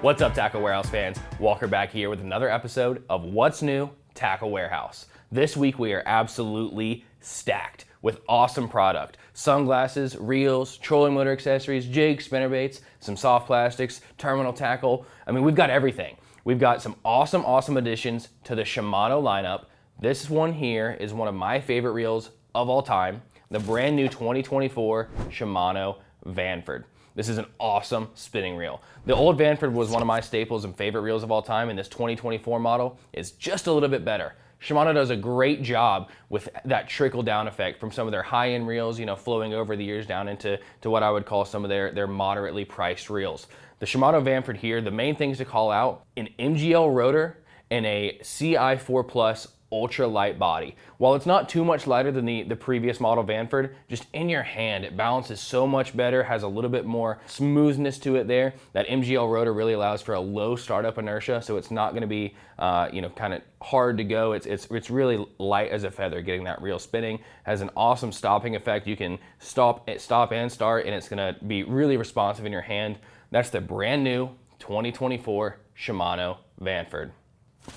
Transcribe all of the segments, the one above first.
What's up, Tackle Warehouse fans? Walker back here with another episode of What's New Tackle Warehouse. This week we are absolutely stacked with awesome product. Sunglasses, reels, trolling motor accessories, jigs, spinnerbaits, some soft plastics, terminal tackle. I mean, we've got everything. We've got some awesome additions to the Shimano lineup. This one here is one of my favorite reels of all time, the brand new 2024 Shimano VANFORD. This is an awesome spinning reel. The old VANFORD was one of my staples and favorite reels of all time, and this 2024 model is just a little bit better. Shimano does a great job with that trickle-down effect from some of their high-end reels, you know, flowing over the years down into what I would call some of their moderately priced reels. The Shimano VANFORD here, the main things to call out, an MGL rotor and a CI4 Plus ultra light body. While it's not too much lighter than the previous model VANFORD, just in your hand, it balances so much better, has a little bit more smoothness to it there. That MGL rotor really allows for a low startup inertia, so it's not gonna be, kind of hard to go. It's really light as a feather, getting that reel spinning. Has an awesome stopping effect. You can stop and start, and it's gonna be really responsive in your hand. That's the brand new 2024 Shimano VANFORD.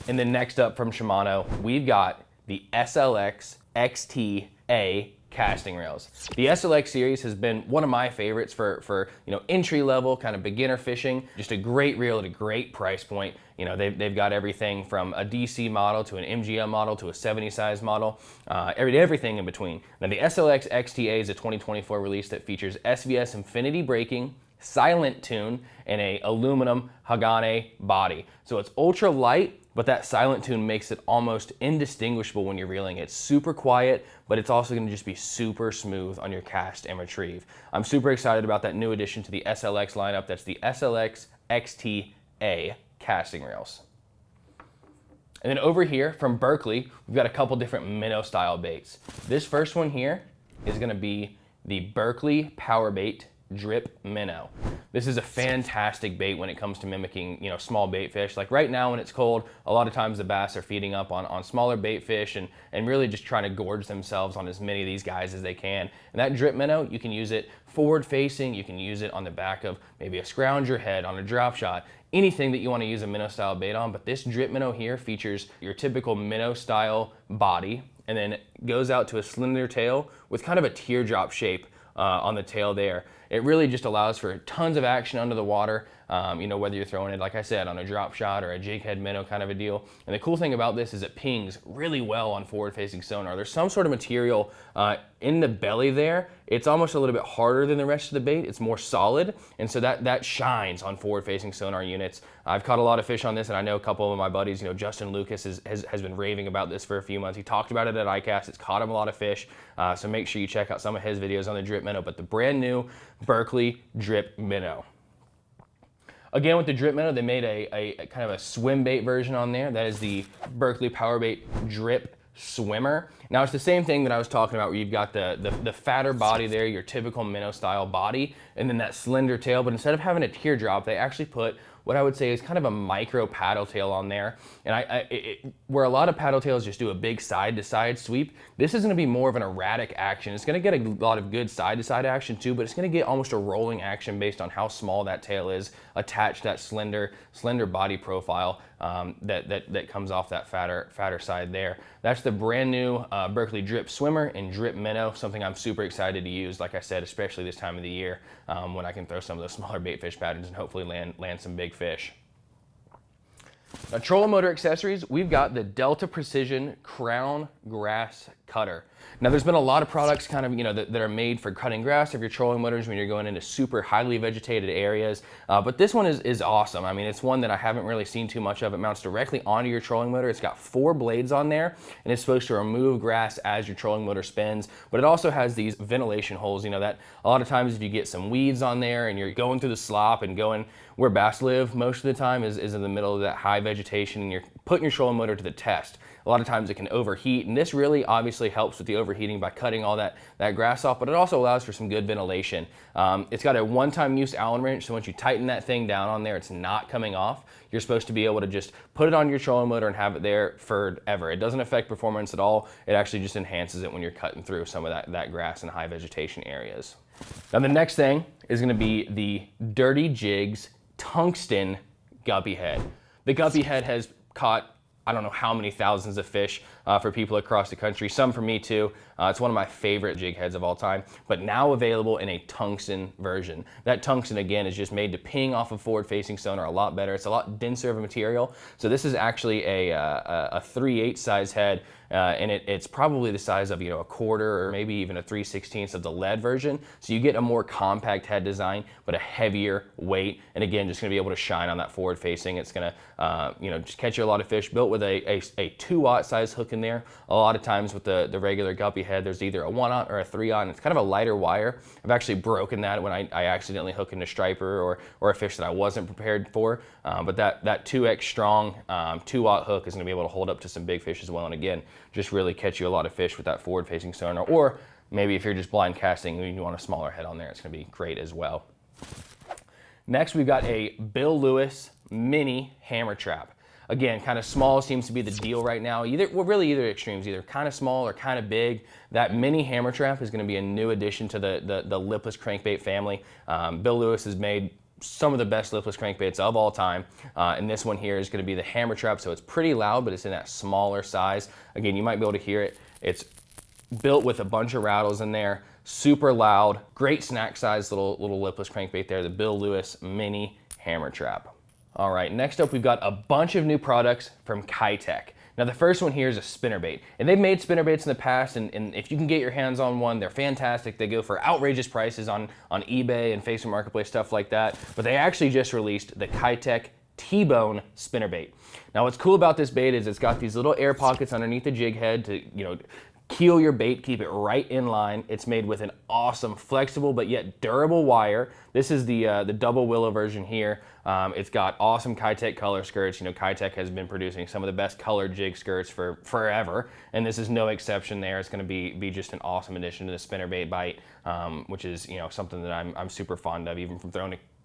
And then next up from Shimano, we've got the SLX XT-A casting reels. The SLX series has been one of my favorites for entry level kind of beginner fishing. Just a great reel at a great price point. You know, they've got everything from a DC model to an MGM model to a 70 size model, everything in between. Now the SLX XT-A is a 2024 release that features SVS Infinity braking, silent tune, and a aluminum Hagane body. So it's ultra light, but that silent tune makes it almost indistinguishable when you're reeling. It's super quiet, but it's also gonna just be super smooth on your cast and retrieve. I'm super excited about that new addition to the SLX lineup. That's the SLX XT-A casting reels. And then over here from Berkley, we've got a couple different Minnow style baits. This first one here is gonna be the Berkley Power Bait Drip Minnow. This is a fantastic bait when it comes to mimicking, small bait fish. Like right now when it's cold, a lot of times the bass are feeding up on smaller bait fish and really just trying to gorge themselves on as many of these guys as they can. And that drip minnow, you can use it forward facing, you can use it on the back of maybe a scrounger head, on a drop shot, anything that you want to use a minnow style bait on. But this drip minnow here features your typical minnow style body and then goes out to a slender tail with kind of a teardrop shape on the tail there. It really just allows for tons of action under the water, whether you're throwing it, like I said, on a drop shot or a jig head minnow kind of a deal. And the cool thing about this is it pings really well on forward-facing sonar. There's some sort of material in the belly there. It's almost a little bit harder than the rest of the bait. It's more solid, and so that shines on forward-facing sonar units. I've caught a lot of fish on this, and I know a couple of my buddies, Justin Lucas has been raving about this for a few months. He talked about it at ICAST. It's caught him a lot of fish, so make sure you check out some of his videos on the drip minnow. But the brand new Berkley Drip Minnow. Again, with the drip minnow, they made a kind of a swim bait version on there. That is the Berkley Power Bait Drip Swimmer. Now it's the same thing that I was talking about, where you've got the fatter body there, your typical minnow style body, and then that slender tail. But instead of having a teardrop, they actually put what I would say is kind of a micro paddle tail on there. And where a lot of paddle tails just do a big side to side sweep, this is gonna be more of an erratic action. It's gonna get a lot of good side to side action too, but it's gonna get almost a rolling action based on how small that tail is attached to that slender body profile that comes off that fatter side there. That's the brand new Berkley Drip Swimmer and Drip Minnow, something I'm super excited to use, like I said, especially this time of the year when I can throw some of those smaller bait fish patterns and hopefully land some big fish. Now, trolling motor accessories, we've got the Delta Precision Crown Grass Cutter. Now, there's been a lot of products kind of, that are made for cutting grass of your trolling motors when you're going into super highly vegetated areas. But this one is awesome. I mean, it's one that I haven't really seen too much of. It mounts directly onto your trolling motor. It's got 4 blades on there, and it's supposed to remove grass as your trolling motor spins. But it also has these ventilation holes, that a lot of times if you get some weeds on there and you're going through the slop and going where bass live most of the time is in the middle of that high vegetation, and you're putting your trolling motor to the test. A lot of times it can overheat, and this really obviously helps with the overheating by cutting all that grass off, but it also allows for some good ventilation. It's got a one-time use Allen wrench, so once you tighten that thing down on there, it's not coming off. You're supposed to be able to just put it on your trolling motor and have it there forever. It doesn't affect performance at all. It actually just enhances it when you're cutting through some of that grass in high vegetation areas. Now the next thing is going to be the Dirty Jigs Tungsten Guppy head. The Guppy head has caught I don't know how many thousands of fish for people across the country, some for me too. It's one of my favorite jig heads of all time, but now available in a tungsten version. That tungsten, again, is just made to ping off of forward-facing sonar a lot better. It's a lot denser of a material. So this is actually a 3/8 size head, and it's probably the size of, a quarter or maybe even a 3/16 of the lead version. So you get a more compact head design, but a heavier weight. And again, just gonna be able to shine on that forward-facing. It's gonna, just catch you a lot of fish, built with a 2/0 size hook in there. A lot of times with the regular Guppy head, there's either a 1/0 or a 3/0. It's kind of a lighter wire. I've actually broken that when I accidentally hook into striper or a fish that I wasn't prepared for. But that 2X strong 2/0 hook is gonna be able to hold up to some big fish as well. And again, just really catch you a lot of fish with that forward-facing sonar. Or maybe if you're just blind casting and you want a smaller head on there, it's gonna be great as well. Next, we've got a Bill Lewis mini hammer trap. Again, kind of small seems to be the deal right now. Either extremes, either kind of small or kind of big. That mini hammer trap is going to be a new addition to the lipless crankbait family. Bill Lewis has made some of the best lipless crankbaits of all time. And this one here is going to be the hammer trap, so it's pretty loud, but it's in that smaller size. Again, you might be able to hear it. It's built with a bunch of rattles in there, super loud, great snack size little lipless crankbait there, the Bill Lewis mini hammer trap. All right, next up we've got a bunch of new products from Keitech. Now the first one here is a spinnerbait. And they've made spinnerbaits in the past, and if you can get your hands on one, they're fantastic. They go for outrageous prices on eBay and Facebook Marketplace, stuff like that. But they actually just released the Keitech T-Bone spinnerbait. Now what's cool about this bait is it's got these little air pockets underneath the jig head to, keel your bait, keep it right in line. It's made with an awesome, flexible, but yet durable wire. This is the double willow version here. It's got awesome Keitech color skirts. Keitech has been producing some of the best colored jig skirts for forever, and this is no exception there. It's gonna be just an awesome addition to the spinnerbait bite, which is, something that I'm super fond of, even from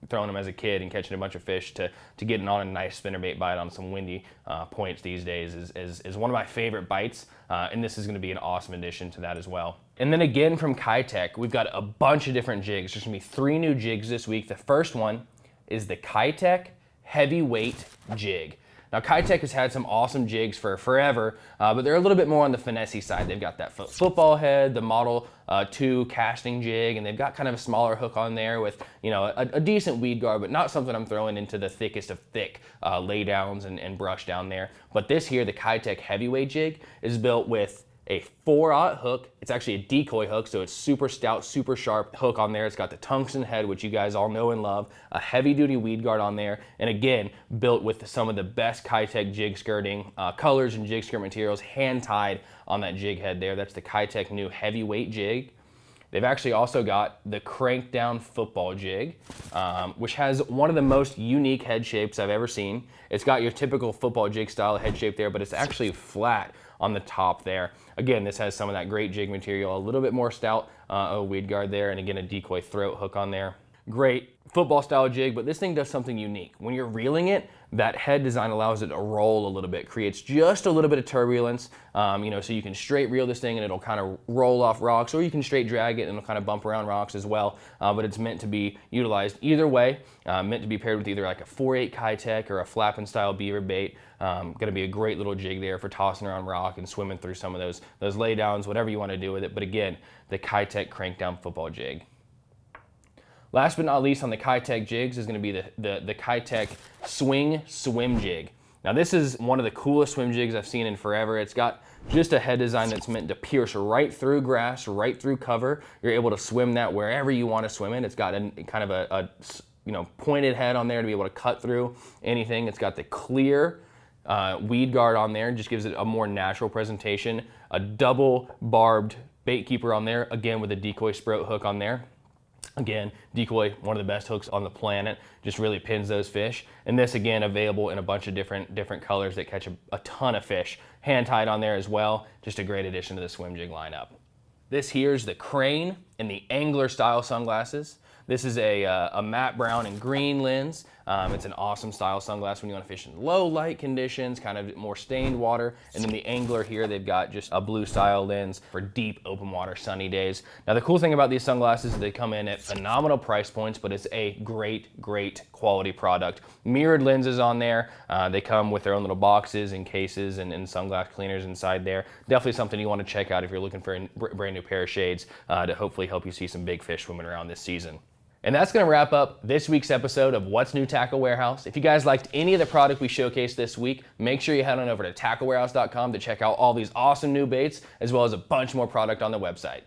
throwing them as a kid and catching a bunch of fish to getting on a nice spinnerbait bite on some windy points these days is one of my favorite bites, and this is going to be an awesome addition to that as well. And then again from Keitech, we've got a bunch of different jigs. There's going to be 3 new jigs this week. The first one is the Keitech Heavyweight Jig. Now Keitech has had some awesome jigs for forever, but they're a little bit more on the finessey side. They've got that football head, the Model 2 casting jig, and they've got kind of a smaller hook on there with a decent weed guard, but not something I'm throwing into the thickest of thick laydowns and brush down there. But this here, the Keitech Heavyweight Jig, is built with a 4/0 hook. It's actually a decoy hook, so it's super stout, super sharp hook on there. It's got the tungsten head, which you guys all know and love, a heavy duty weed guard on there, and again, built with some of the best Keitech jig skirting colors and jig skirt materials, hand tied on that jig head there. That's the Keitech new heavyweight jig. They've actually also got the crank down football jig, which has one of the most unique head shapes I've ever seen. It's got your typical football jig style head shape there, but it's actually flat on the top there. Again, this has some of that great jig material, a little bit more stout weed guard there, and again, a decoy throat hook on there. Great football style jig, but this thing does something unique. When you're reeling it, that head design allows it to roll a little bit, creates just a little bit of turbulence, so you can straight reel this thing and it'll kind of roll off rocks, or you can straight drag it and it'll kind of bump around rocks as well, but it's meant to be utilized either way, meant to be paired with either like a 4/8 Keitech or a flapping style beaver bait. Gonna be a great little jig there for tossing around rock and swimming through some of those laydowns, whatever you want to do with it. But again, the Keitech crankdown football jig. Last but not least on the Keitech jigs is going to be the Keitech Swing Swim Jig. Now this is one of the coolest swim jigs I've seen in forever. It's got just a head design that's meant to pierce right through grass, right through cover. You're able to swim that wherever you want to swim in. It's got kind of a pointed head on there to be able to cut through anything. It's got the clear weed guard on there, just gives it a more natural presentation. A double barbed bait keeper on there, again with a decoy sprout hook on there. Again, decoy, one of the best hooks on the planet, just really pins those fish. And this, again, available in a bunch of different colors that catch a ton of fish. Hand tied on there as well, just a great addition to the swim jig lineup. This here's the Crane and the Angler style sunglasses. This is a matte brown and green lens. It's an awesome style sunglass when you want to fish in low light conditions, kind of more stained water. And then the Angler here, they've got just a blue style lens for deep open water sunny days. Now the cool thing about these sunglasses is they come in at phenomenal price points, but it's a great quality product. Mirrored lenses on there. They come with their own little boxes and cases and sunglass cleaners inside there. Definitely something you want to check out if you're looking for a brand new pair of shades to hopefully help you see some big fish swimming around this season. And that's going to wrap up this week's episode of What's New Tackle Warehouse. If you guys liked any of the product we showcased this week, make sure you head on over to tacklewarehouse.com to check out all these awesome new baits, as well as a bunch more product on the website.